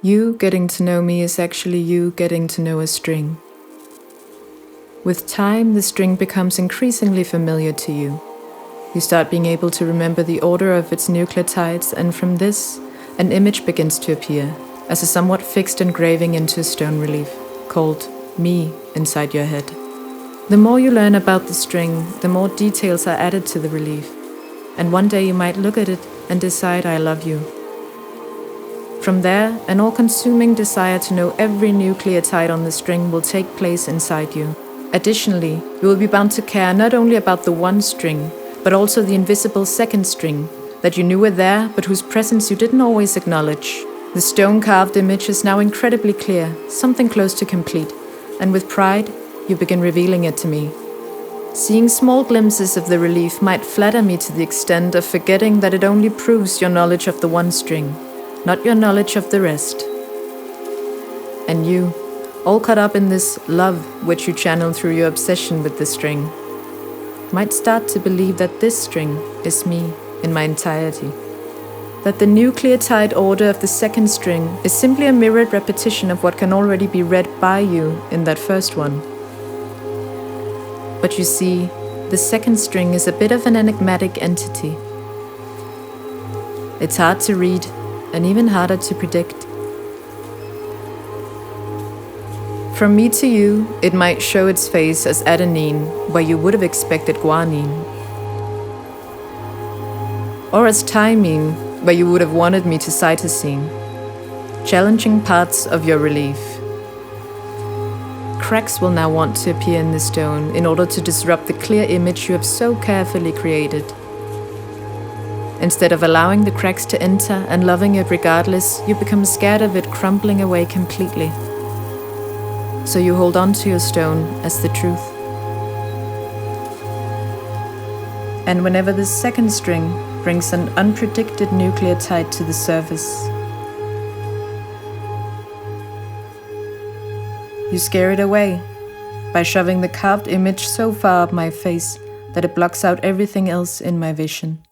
You getting to know me is actually you getting to know a string. With time, the string becomes increasingly familiar to you. You start being able to remember the order of its nucleotides, and from this, an image begins to appear, as a somewhat fixed engraving into a stone relief, called me inside your head. The more you learn about the string, the more details are added to the relief, and one day you might look at it and decide I love you. From there, an all-consuming desire to know every nucleotide on the string will take place inside you. Additionally, you will be bound to care not only about the one string, but also the invisible second string that you knew were there, but whose presence you didn't always acknowledge. The stone-carved image is now incredibly clear, something close to complete, and with pride, you begin revealing it to me. Seeing small glimpses of the relief might flatter me to the extent of forgetting that it only proves your knowledge of the one string, not your knowledge of the rest. And you, all caught up in this love which you channel through your obsession with the string, might start to believe that this string is me in my entirety. That the nucleotide order of the second string is simply a mirrored repetition of what can already be read by you in that first one. But you see, the second string is a bit of an enigmatic entity. It's hard to read and even harder to predict. From me to you, it might show its face as adenine, where you would have expected guanine. Or as thymine, where you would have wanted me to cytosine. Challenging parts of your relief. Cracks will now want to appear in the stone in order to disrupt the clear image you have so carefully created. Instead of allowing the cracks to enter and loving it regardless, you become scared of it crumbling away completely. So you hold on to your stone as the truth. And whenever the second string brings an unpredicted nucleotide to the surface, you scare it away by shoving the carved image so far up my face that it blocks out everything else in my vision.